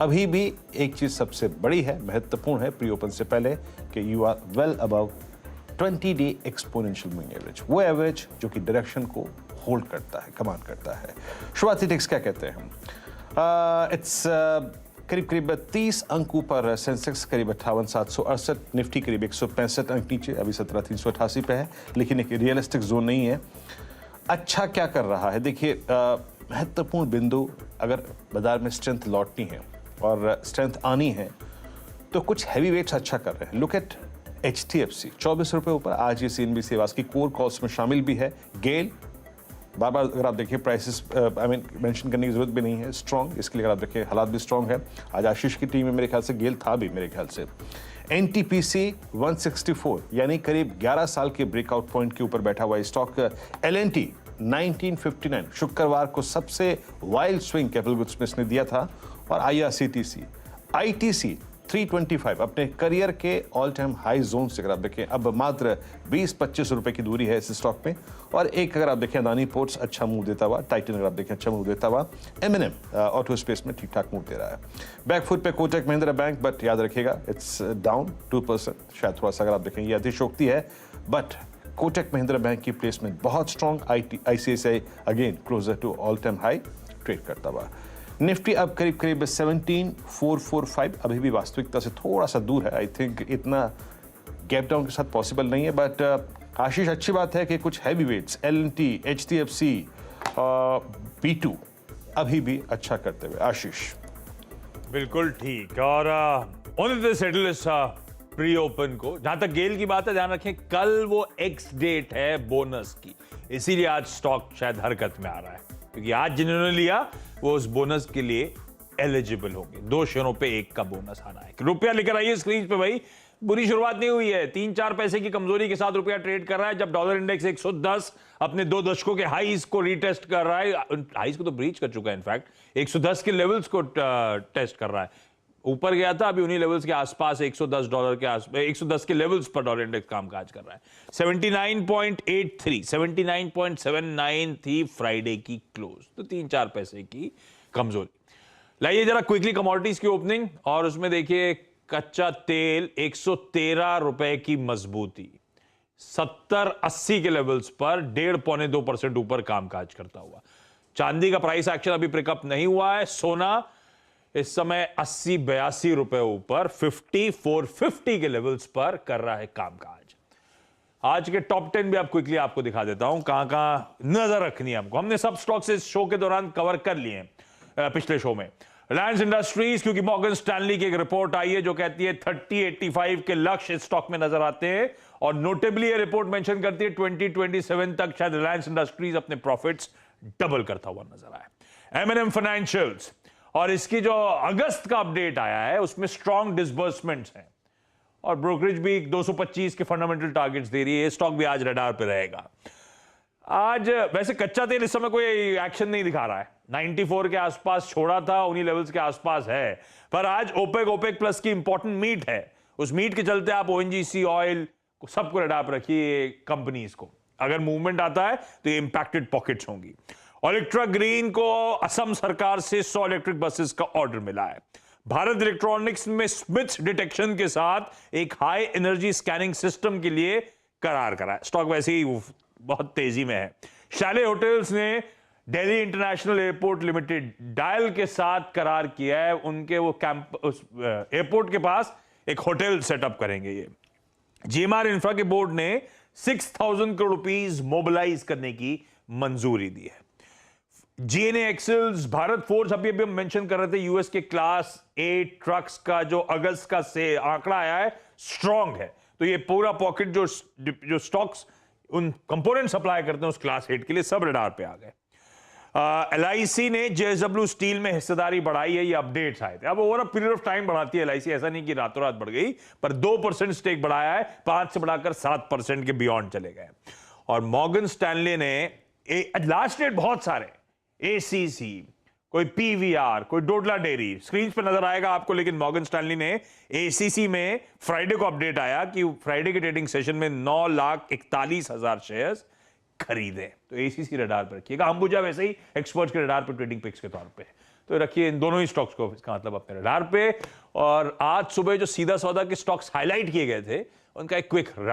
अभी भी एक चीज सबसे बड़ी है, महत्वपूर्ण है प्री ओपन से पहले कि you are well above 20-day exponential moving average, वो एवरेज जो कि डायरेक्शन को होल्ड करता है, कमांड करता है। शुरुआती टिक्स क्या कहते हैं हम? इट्स करीब करीब 30 अंक ऊपर सेंसेक्स, करीब 58,768, निफ्टी करीब 165 अंक नीचे, अभी 17,388 पे है, लेकिन एक रियलिस्टिक जोन नहीं है। अच्छा क्या कर रहा है? देखिए, महत्वपूर्ण बिंदु, अगर बाजार में स्ट्रेंथ लौटनी है और स्ट्रेंथ आनी है तो कुछ हैवी वेट्स अच्छा कर रहे हैं। लुक एट HDFC 24 रुपए ऊपर, आज ये CNBC आवाज की कोर कॉल्स में शामिल भी है। गेल बार बार अगर आप देखिए प्राइसेस मेंशन करने की जरूरत भी नहीं है, स्ट्रॉन्ग, इसके लिए अगर आप देखिए हालात भी स्ट्रॉन्ग है। आज आशीष की टीम में मेरे ख्याल से गेल था भी, मेरे ख्याल से। NTPC 164 यानी करीब 11 साल के ब्रेकआउट पॉइंट के ऊपर बैठा हुआ स्टॉक। L&T 1959 शुक्रवार को सबसे वाइल्ड स्विंग कैपिटल गुड्स में इसने दिया था। और IRCTC ITC 325 अपने करियर के ऑल टाइम हाई जोन से अगर आप देखें अब मात्र 20-25 रुपए की दूरी है इस स्टॉक में। और एक अगर आप देखें अदानी पोर्ट्स अच्छा मूव देता हुआ, टाइटन अगर आप देखें अच्छा मूव देता हुआ, M&M ऑटो स्पेस में ठीक ठाक मूव दे रहा है। बैकफुट पे कोटक महिंद्रा बैंक, बट याद रखिएगा इट्स डाउन 2%, शायद थोड़ा सा अगर आप देखें ये अतिशोक्ति है, बट कोटक महिंद्रा बैंक की प्लेसमेंट बहुत strong. ICICI again closer to all time high trade करता हुआ। निफ्टी अब करीब करीब 17,445, अभी भी वास्तविकता से थोड़ा सा दूर है। आई थिंक इतना गैप डाउन के साथ पॉसिबल नहीं है, बट आशीष अच्छी बात है कि कुछ heavy weights L&T, HDFC, P2 अभी भी अच्छा करते हुए। आशीष बिल्कुल ठीक। और ओनली सेटल प्री ओपन को, जहां तक गेल की बात है, ध्यान रखें कल वो एक्स डेट है बोनस की, इसीलिए आज स्टॉक शायद हरकत में आ रहा है, क्योंकि आज जिन्होंने लिया वो उस बोनस के लिए एलिजिबल होंगे। 2 शेयरों पे 1 का बोनस आना है। रुपया लेकर आइए स्क्रीन पे भाई। बुरी शुरुआत नहीं हुई है, 3-4 पैसे की कमजोरी के साथ रुपया ट्रेड कर रहा है। जब डॉलर इंडेक्स 110 अपने 2 दशकों के हाईज को रीटेस्ट कर रहा है, हाईज को तो ब्रीच कर चुका है, इनफैक्ट 110 के लेवल्स को टेस्ट कर रहा है। ऊपर गया था, अभी उन्हीं लेवल्स के आसपास $110 के आसपास, 110 के लेवल्स पर डॉलर इंडेक्स कामकाज कर रहा है। 79.83, 79.79 थी फ्राइडे की क्लोज, तो 3-4 पैसे की कमजोरी। लाइए जरा क्विकली कमोडिटीज की ओपनिंग, और उसमें देखिए कच्चा तेल 113 रुपए की मजबूती, 70-80 के लेवल्स पर 1.5-2% ऊपर कामकाज करता हुआ। चांदी का प्राइस एक्शन अभी पिकअप नहीं हुआ है। सोना इस समय 80-82 रुपए ऊपर 5450 के लेवल्स पर कर रहा है कामकाज। आज के टॉप 10 भी आप क्विकली आपको दिखा देता हूं, कहां नजर रखनी है हमको। हमने सब स्टॉक्स इस शो के दौरान कवर कर लिए हैं पिछले शो में। रिलायंस इंडस्ट्रीज, क्योंकि मॉर्गन स्टैनली की एक रिपोर्ट आई है जो कहती है 3085 के लक्ष्य इस स्टॉक में नजर आते हैं, और नोटेबली ये रिपोर्ट मेंशन करती है 2027 तक शायद रिलायंस इंडस्ट्रीज अपने प्रॉफिट्स डबल करता हुआ नजर आए। M&M फाइनेंशियल्स, और इसकी जो अगस्त का अपडेट आया है उसमें स्ट्रॉन्ग डिसबर्समेंट्स हैं, और ब्रोकरेज भी 225 के फंडामेंटल टारगेट्स दे रही है। स्टॉक भी आज रडार पे रहेगा। आज वैसे कच्चा तेल इस समय कोई एक्शन नहीं दिखा रहा है, 94 के आसपास छोड़ा था, उन्हीं लेवल्स के आसपास है, पर आज ओपेक प्लस की इंपॉर्टेंट मीट है। उस मीट के चलते आप ONGC ऑयल सबको रडार पर रखिए कंपनीज को। अगर मूवमेंट आता है तो ये इंपैक्टेड पॉकेट्स होंगी। इलेक्ट्रा ग्रीन को असम सरकार से 100 इलेक्ट्रिक बसेस का ऑर्डर मिला है। भारत इलेक्ट्रॉनिक्स में स्मिथ डिटेक्शन के साथ एक हाई एनर्जी स्कैनिंग सिस्टम के लिए करार करा है। स्टॉक वैसे ही बहुत तेजी में है। शैले होटल्स ने Delhi international airport limited dial के साथ करार किया है, उनके वो एयरपोर्ट के पास एक होटल सेटअप करेंगे। ये GMR इंफ्रा के बोर्ड ने 6,000 करोड़ रुपीस मोबिलाइज करने की मंजूरी दी है। GNA एक्सेल्स, भारत फोर्स, अभी हम मेंशन कर रहे थे, यूएस के क्लास 8 ट्रक्स का जो अगस्त का से आंकड़ा आया है स्ट्रॉन्ग है, तो ये पूरा पॉकेट जो स्टॉक्स उन कंपोनेंट सप्लाई करते हैं उस क्लास 8 के लिए सब रडार पे आ गए। LIC ने JSW स्टील में हिस्सेदारी बढ़ाई है, ये अपडेट्स आए थे। अब over a period of time बढ़ाती है LIC, ऐसा नहीं कि रातों रात बढ़ गई, पर 2% स्टेक बढ़ाया है, 5 से बढ़ाकर 7% के बियॉन्ड चले गए। और मॉर्गन स्टैनली ने लास्ट डेट बहुत सारे, ACC, कोई PVR, कोई डोडला डेयरी, स्क्रीन पर नजर आएगा आपको, लेकिन मॉर्गन स्टैनली ने ACC में फ्राइडे को अपडेट आया कि फ्राइडे के ट्रेडिंग सेशन में 9,41,000 शेयर्स खरीदे। तो ACC रडार पर रखिएगा। अंबुजा वैसे ही एक्सपर्ट्स के रडार पर ट्रेडिंग पिक्स के तौर पे। तो रखिए इन दोनों ही स्टॉक्स को इसका मतलब अपने रडार पे। और आज सुबह जो सीधा सौदा के स्टॉक्स हाईलाइट किए गए थे उनका एक क्विक रैप